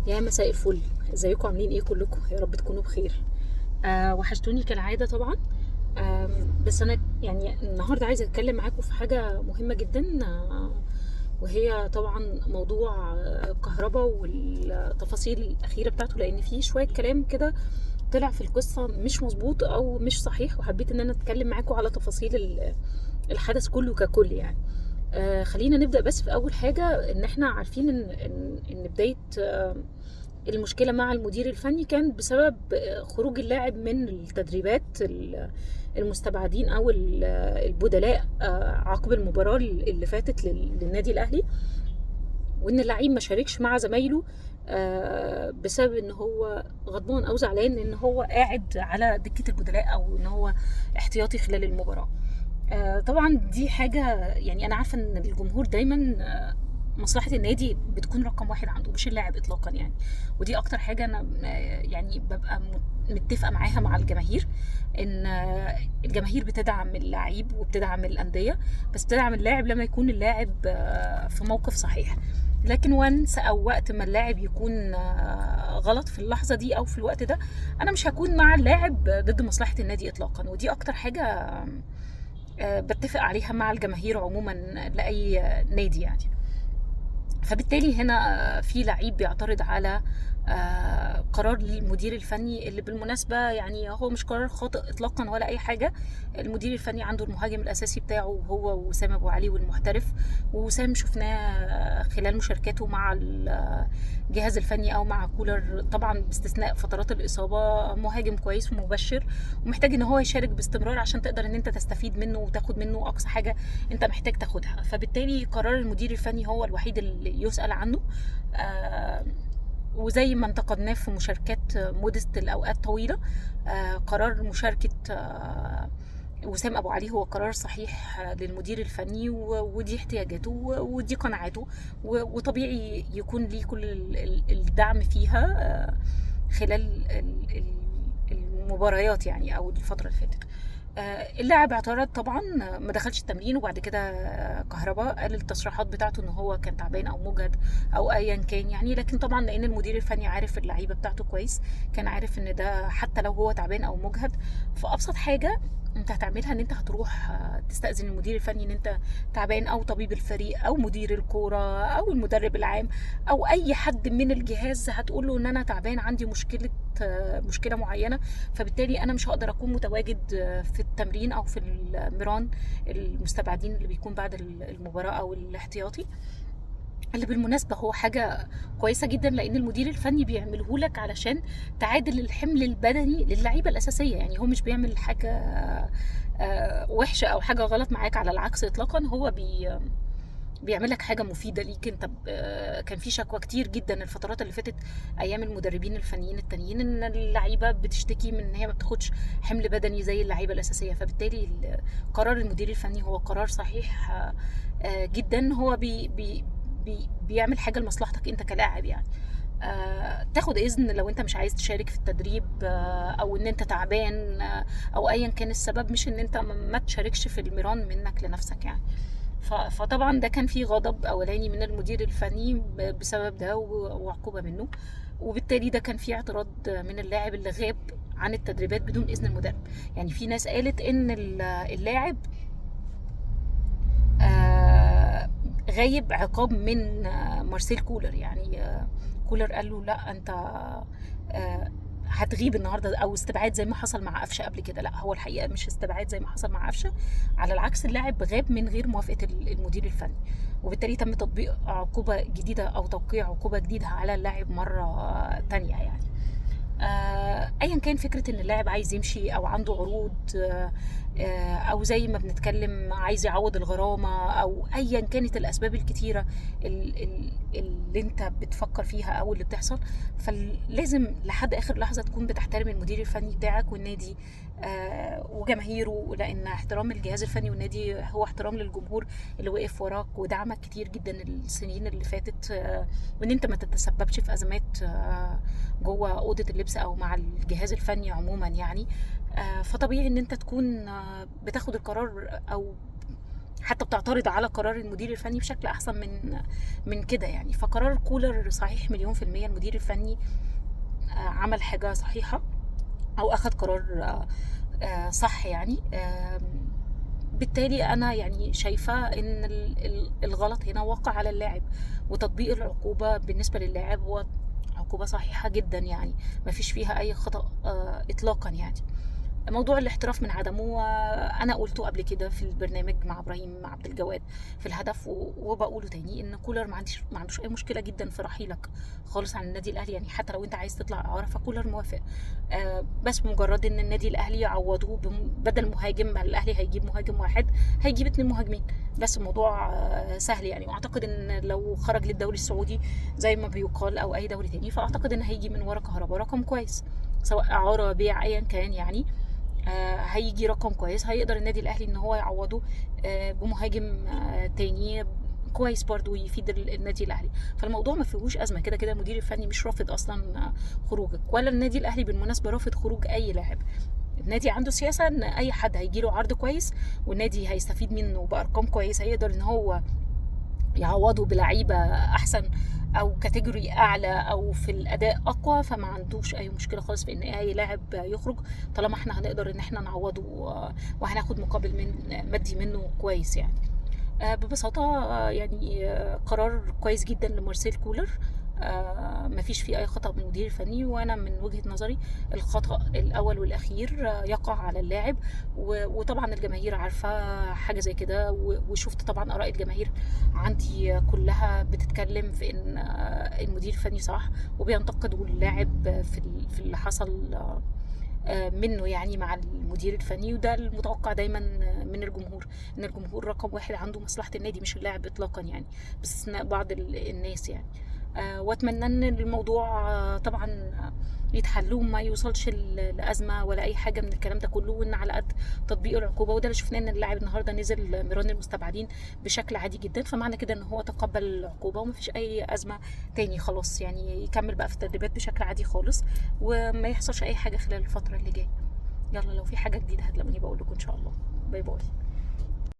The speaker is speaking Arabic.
يا مساء الفل. ازيكم؟ عاملين ايه كلكم؟ يا رب تكونوا بخير. وحشتوني كالعادة طبعا. بس انا يعني النهاردة عايزة اتكلم معاكم في حاجة مهمة جدا. وهي طبعا موضوع الكهرباء والتفاصيل الأخيرة بتاعته، لأن فيه شوية كلام كده طلع في القصة مش مظبوط أو مش صحيح، وحبيت إن أنا أتكلم معاكم على تفاصيل الحدث كله ككل يعني. خلينا نبدأ بس في أول حاجة، إن إحنا عارفين إن بداية المشكلة مع المدير الفني كان بسبب خروج اللاعب من التدريبات، المستبعدين أو البدلاء عقب المباراة اللي فاتت للنادي الأهلي، وإن اللعيب ما شاركش مع زمايله بسبب إن هو غضبان أو زعلان إن هو قاعد على دكة البدلاء أو إن هو احتياطي خلال المباراة. طبعا دي حاجة، يعني أنا عارفة إن الجمهور دايما مصلحة النادي بتكون رقم واحد عنده، مش اللاعب إطلاقا يعني. ودي أكتر حاجة أنا يعني ببقى متفقة معاها مع الجماهير، إن الجماهير بتدعم اللعيب وبتدعم الأندية، بس بتدعم اللاعب لما يكون اللاعب في موقف صحيح. لكن وانس او وقت ما اللاعب يكون غلط في اللحظه دي او في الوقت ده، انا مش هكون مع اللاعب ضد مصلحه النادي اطلاقا. ودي اكتر حاجه بتفق عليها مع الجماهير عموما لأي نادي يعني. فبالتالي هنا في لعيب بيعترض على قرار المدير الفني، اللي بالمناسبة يعني هو مش قرار خاطئ إطلاقا ولا أي حاجة. المدير الفني عنده المهاجم الأساسي بتاعه هو وسام أبو علي والمحترف، وسام شفناه خلال مشاركاته مع الجهاز الفني أو مع كولر، طبعا باستثناء فترات الإصابة مهاجم كويس ومبشر، ومحتاج ان هو يشارك باستمرار عشان تقدر ان انت تستفيد منه وتاخد منه اقصى حاجة انت محتاج تاخدها. فبالتالي قرار المدير الفني هو الوحيد اللي يسأل عنه. وزي ما انتقدناه في مشاركات مودست الأوقات طويلة، قرار مشاركة وسام أبو علي هو قرار صحيح للمدير الفني، ودي احتياجاته ودي قناعاته، وطبيعي يكون ليه كل الدعم فيها خلال المباريات يعني أو الفترة اللي فاتت. اللاعب اعترض طبعا، ما دخلش التمرين، وبعد كده كهربا قال التصريحات بتاعته ان هو كان تعبان او مجهد او ايا كان يعني. لكن طبعا لان المدير الفني عارف اللعيبه بتاعته كويس، كان عارف ان ده حتى لو هو تعبان او مجهد، فابسط حاجه انت هتعملها ان انت هتروح تستأذن المدير الفني ان انت تعبان، او طبيب الفريق او مدير الكوره او المدرب العام او اي حد من الجهاز، هتقول له ان انا تعبان عندي مشكله معينه، فبالتالي انا مش هقدر اكون متواجد في التمرين او في المران المستبعدين اللي بيكون بعد المباراه او الاحتياطي. اللي بالمناسبة هو حاجة كويسة جدا، لأن المدير الفني بيعمله لك علشان تعادل الحمل البدني للعيبة الأساسية. يعني هو مش بيعمل حاجة وحشة أو حاجة غلط معاك، على العكس إطلاقا، هو بيعمل لك حاجه مفيده ليك انت. كان في شكوى كتير جدا الفترات اللي فاتت ايام المدربين الفنيين التانيين، ان اللعيبه بتشتكي من ان هي ما بتاخدش حمل بدني زي اللعيبه الاساسيه. فبالتالي قرار المدير الفني هو قرار صحيح جدا. هو بيعمل حاجه لمصلحتك انت كلاعب يعني. تاخد اذن لو انت مش عايز تشارك في التدريب، او ان انت تعبان، او ايا كان السبب، مش ان انت ما تشاركش في المران منك لنفسك يعني. فطبعا ده كان فيه غضب اولاني من المدير الفني بسبب ده وعقوبة منه، وبالتالي ده كان فيه اعتراض من اللاعب اللي غاب عن التدريبات بدون اذن المدرب. يعني في ناس قالت ان اللاعب غايب عقاب من مارسيل كولر يعني. كولر قال له لا انت هتغيب النهارده، او استبعاد زي ما حصل مع قفشه قبل كده. لا، هو الحقيقه مش استبعاد زي ما حصل مع قفشه، على العكس اللاعب غاب من غير موافقه المدير الفني، وبالتالي تم تطبيق عقوبه جديده او توقيع عقوبه جديده على اللاعب مره تانية يعني. ايا كان فكره ان اللاعب عايز يمشي او عنده عروض، او زي ما بنتكلم عايز يعوض الغرامه، او ايا كانت الاسباب الكتيره اللي انت بتفكر فيها او اللي بتحصل، فلازم لحد اخر لحظه تكون بتحترم المدير الفني بتاعك والنادي وجماهيره، لان احترام الجهاز الفني والنادي هو احترام للجمهور اللي وقف وراك ودعمك كتير جدا السنين اللي فاتت، وان انت ما تتسببش في ازمات جوه اوضه اللبس او مع الجهاز الفني عموما يعني. فطبيعي ان انت تكون بتاخد القرار او حتى بتعترض على قرار المدير الفني بشكل احسن من كده يعني. فقرار كولر صحيح مليون في المية، المدير الفني عمل حاجة صحيحة او اخذ قرار صح يعني. بالتالي انا يعني شايفة ان الغلط هنا وقع على اللاعب، وتطبيق العقوبة بالنسبة للاعب هو عقوبة صحيحة جدا يعني، ما فيش فيها اي خطأ اطلاقا يعني. موضوع الاحتراف من عدمه انا قلته قبل كده في البرنامج مع ابراهيم عبد الجواد في الهدف، وبقوله تاني ان كولر ما عندوش اي مشكله جدا في رحيلك خالص عن النادي الاهلي يعني. حتى لو انت عايز تطلع اعاره فكولر موافق، بس بمجرد ان النادي الاهلي يعوضوه بدل مهاجم، الاهلي هيجيب مهاجم واحد هيجيب 2 مهاجمين بس. الموضوع سهل يعني. واعتقد ان لو خرج للدوري السعودي زي ما بيقال او اي دوري تاني، فاعتقد ان هيجي من ورا كهرباء رقم كويس، سواء اعاره بيع ايا كان يعني. هيجي رقم كويس هيقدر النادي الاهلي ان هو يعوضه بمهاجم تاني كويس برضو يفيد النادي الاهلي. فالموضوع ما فيهوش ازمه، كده كده المدير الفني مش رافض اصلا خروجك، ولا النادي الاهلي بالمناسبه رافض خروج اي لاعب. النادي عنده سياسه ان اي حد هيجي له عرض كويس والنادي هيستفيد منه بارقام كويسه هيقدر ان هو يعوضوا بلعيبه احسن او كاتيجوري اعلى او في الاداء اقوى، فما عندوش اي مشكله خالص في ان اي لاعب يخرج طالما احنا هنقدر ان احنا نعوضه وهناخد مقابل مادي منه كويس يعني. ببساطه يعني قرار كويس جدا لمارسيل كولر، مفيش فيه اي خطأ من المدير الفني. وانا من وجهة نظري الخطأ الاول والاخير يقع على اللاعب، وطبعا الجماهير عارفة حاجة زي كده، وشفت طبعا اراء الجماهير عندي كلها بتتكلم في ان المدير الفني صح، وبينتقدوا اللاعب في اللي حصل منه يعني مع المدير الفني. وده المتوقع دايما من الجمهور، ان الجمهور رقم واحد عنده مصلحة النادي مش اللاعب اطلاقا يعني، باستثناء بعض الناس يعني. واتمنى ان الموضوع طبعا يتحل وما يوصلش لازمه ولا اي حاجه من الكلام ده كله، وان على قد تطبيق العقوبه. وده اللي شفناه ان اللاعب النهارده نزل ميران المستبعدين بشكل عادي جدا، فمعنى كده ان هو تقبل العقوبه ومفيش اي ازمه تاني خلاص يعني. يكمل بقى في التدريبات بشكل عادي خالص وما يحصلش اي حاجه خلال الفتره اللي جايه. يلا لو في حاجه جديده هتلاقوني بقول لكم ان شاء الله. باي باي.